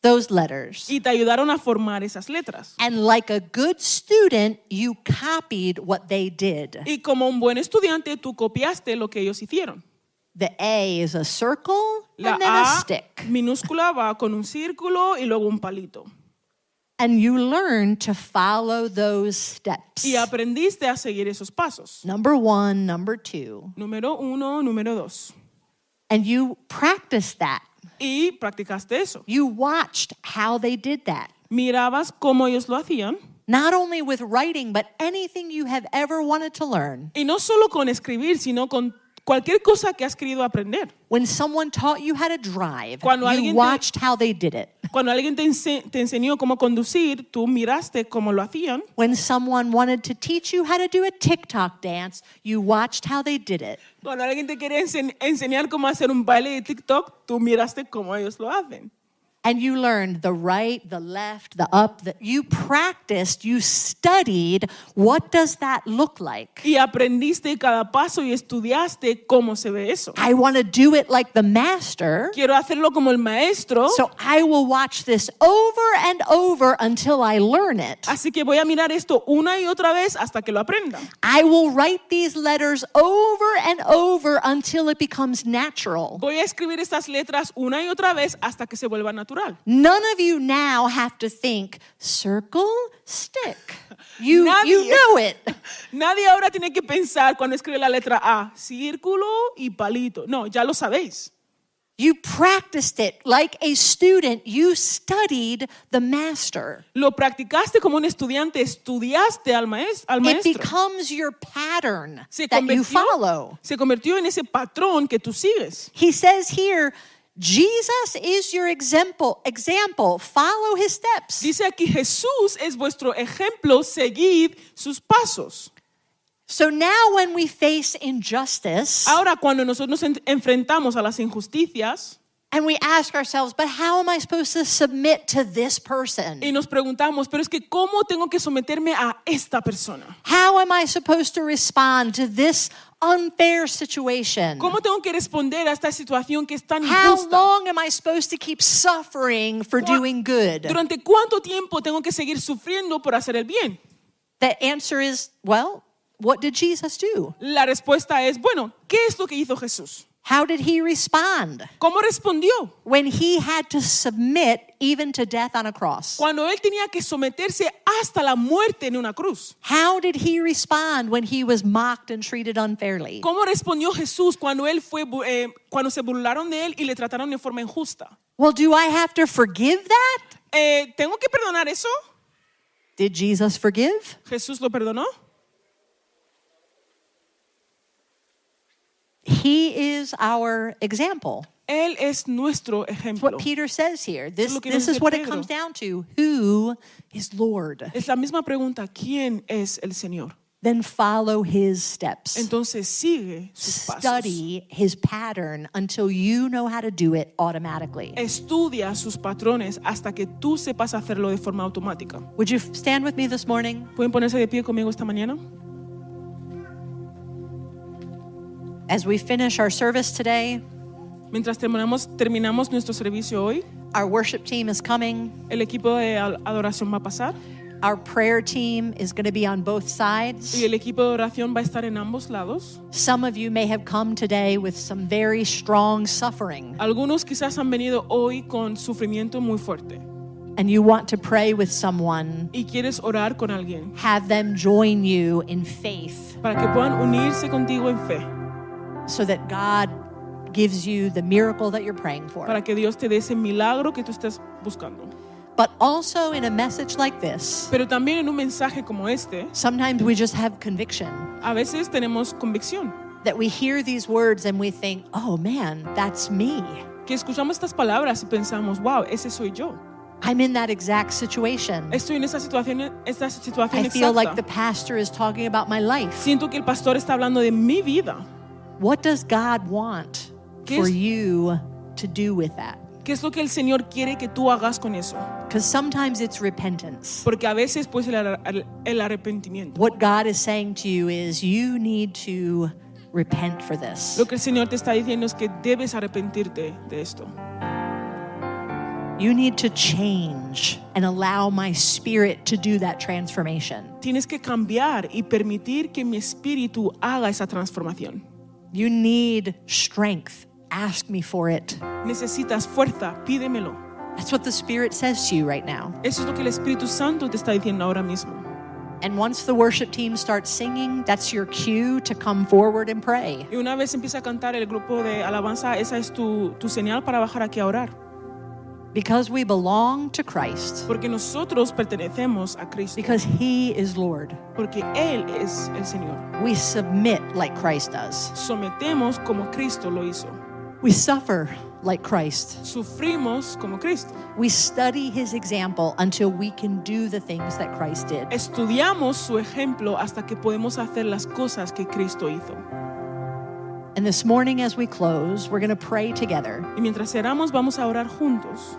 those letters. Y te ayudaron a formar esas letras. And like a good student, you copied what they did. Y como un buen estudiante, tú copiaste lo que ellos hicieron. The A is a circle La and then a A stick. minúscula va con un círculo y luego un palito. And you learn to follow those steps. Y aprendiste a seguir esos pasos. Number 1, number 2. Número 1, número 2. And you practiced that. Y practicaste eso. You watched how they did that. Mirabas cómo ellos lo hacían. Not only with writing, but anything you have ever wanted to learn. Y no solo con escribir, sino con cualquier cosa que has querido aprender. When someone taught you how to drive, Cuando alguien you te- watched how they did it. Cuando alguien te enseñó cómo conducir, tú miraste cómo lo hacían. When someone wanted to teach you how to do a TikTok dance, you watched how they did it. Cuando alguien te quería enseñar cómo hacer un baile de TikTok, tú miraste cómo ellos lo hacen. And you learned the right, the left, the up. You practiced, you studied. What does that look like? Y aprendiste cada paso y estudiaste cómo se ve eso. I want to do it like the master. Quiero hacerlo como el maestro, So I will watch this over and over until I learn it. así que voy a mirar esto una y otra vez hasta que lo aprenda. I will write these letters over and over until it becomes natural. Voy a escribir estas letras una y otra vez hasta que se vuelva natural. None of you now have to think circle, stick. You Nadie. know it. Nadie ahora tiene que pensar cuando escribe la letra A, círculo y palito. No, ya lo sabéis. You practiced it like a student. You studied the master. Lo practicaste como un estudiante, estudiaste al It maestro. becomes your pattern Se that you follow. se convirtió en ese patrón que tú sigues. He says here, Jesus is your example. Follow his steps. Dice aquí, Jesús es vuestro ejemplo, seguid sus pasos. So now when we face injustice Ahora, cuando nosotros nos enfrentamos a las injusticias and we ask ourselves, but how am I supposed to submit to this person? y nos preguntamos, pero es que ¿cómo tengo que someterme a esta persona? How am I supposed to respond to this unfair situation? ¿Cómo tengo que responder a esta situación que es tan How injusta? long am I supposed to keep suffering for doing good? ¿Durante cuánto tiempo tengo que seguir sufriendo por hacer el bien? The answer is, well, what did Jesus do? La respuesta es, bueno, ¿qué es lo que hizo Jesús? How did he respond ¿Cómo respondió? when he had to submit even to death on a cross? Cuando él tenía que someterse hasta la muerte en una cruz. How did he respond when he was mocked and treated unfairly? ¿Cómo respondió Jesús cuando cuando se burlaron de él y le trataron de forma injusta? Well, do I have to forgive that? ¿Tengo que perdonar eso? Did Jesus forgive? ¿Jesús lo perdonó? He is our example. Él es nuestro That's ejemplo. what Peter says here. Eso es lo que This nos is dice what it Pedro. comes down to. Who is Lord? Es la misma pregunta, ¿quién es el Señor? Then follow his steps. Entonces sigue sus pasos. Study his pattern until you know how to do it automatically. Estudia sus patrones hasta que tú sepas hacerlo de forma automática. Would you stand with me this morning? ¿Pueden ponerse de pie conmigo esta mañana? As we finish our service today, Mientras terminamos nuestro servicio hoy, our worship team is coming. el equipo de adoración va a pasar. Our prayer team is going to be on both sides. Y el equipo de oración va a estar en ambos lados. Some of you may have come today with some very strong suffering, Algunos quizás han venido hoy con sufrimiento muy fuerte and you want to pray with someone, y quieres orar con alguien have them join you in faith para que puedan unirse contigo en fe, so that God gives you the miracle that you're praying for. para que Dios te dé ese milagro que tú estás buscando. But also in a message like this, Pero también en un mensaje como este, sometimes we just have conviction a veces tenemos convicción, that we hear these words and we think, oh man, that's me. que escuchamos estas palabras y pensamos, wow, ese soy yo. I'm in that exact situation. Estoy en esa situación I feel like the exacta. pastor is talking about my life. Siento que el pastor está hablando de mi vida. What does God want ¿Qué for es- you to do with that? ¿Qué es lo que el Señor quiere que tú hagas con eso? Because sometimes it's repentance. Porque a veces pues el arrepentimiento. What God is saying to you is you need to repent for this. Lo que el Señor te está diciendo es que debes arrepentirte de esto. You need to change and allow my spirit to do that transformation. Tienes que cambiar y permitir que mi espíritu haga esa transformación. You need strength. Ask me for it. Necesitas fuerza, pídemelo. That's what the Spirit says to you right now. Eso es lo que el Espíritu Santo te está diciendo ahora mismo. And once the worship team starts singing, that's your cue to come forward and pray. Y una vez empieza a cantar el grupo de alabanza, esa es tu señal para bajar aquí a orar. Because we belong to Christ. Porque nosotros pertenecemos a Cristo. Because He is Lord. Porque Él es el Señor. We submit like Christ does. Sometemos como Cristo lo hizo. We suffer like Christ. Sufrimos como Cristo. We study His example until we can do the things that Christ did. Estudiamos su ejemplo hasta que podemos hacer las cosas que Cristo hizo. And this morning as we close, we're going to pray together. Y mientras oramos, vamos a orar juntos.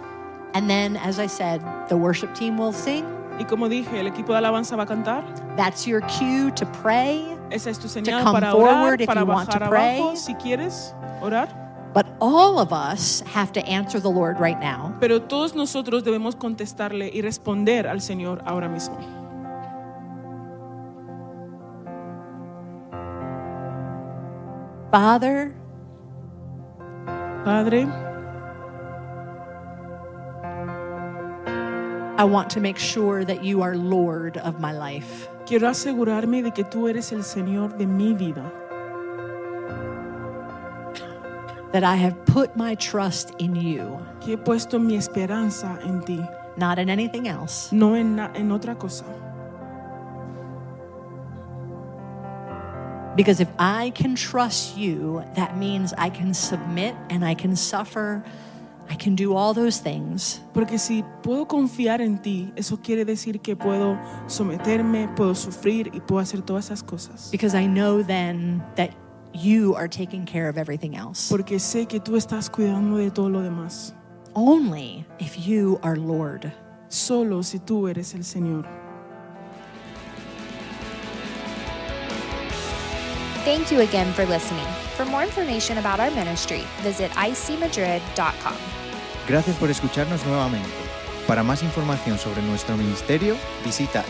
And then, as I said, the worship team will sing. Y como dije, el equipo de alabanza va a cantar. That's your cue to pray. Esa es tu señal come para forward orar, if para you want to bajar pray. abajo si quieres orar. But all of us have to answer the Lord right now. Pero todos nosotros debemos contestarle y responder al Señor ahora mismo. Father, Padre, I want to make sure that you are Lord of my life. quiero asegurarme de que tú eres el Señor de mi vida. That I have put my trust in you, Que he puesto mi esperanza en ti, not in anything else. no en otra cosa. Because if I can trust you, that means I can submit and I can suffer. I can do all those things. Porque si puedo confiar en ti, eso quiere decir que puedo someterme, puedo sufrir y puedo hacer todas esas cosas. Because I know then that you are taking care of everything else. Porque sé que tú estás cuidando de todo lo demás. Only if you are Lord. Solo si tú eres el Señor. Thank you again for listening. For more information about our ministry, visit icmadrid.com. Gracias por escucharnos nuevamente. Para más información sobre nuestro ministerio, visita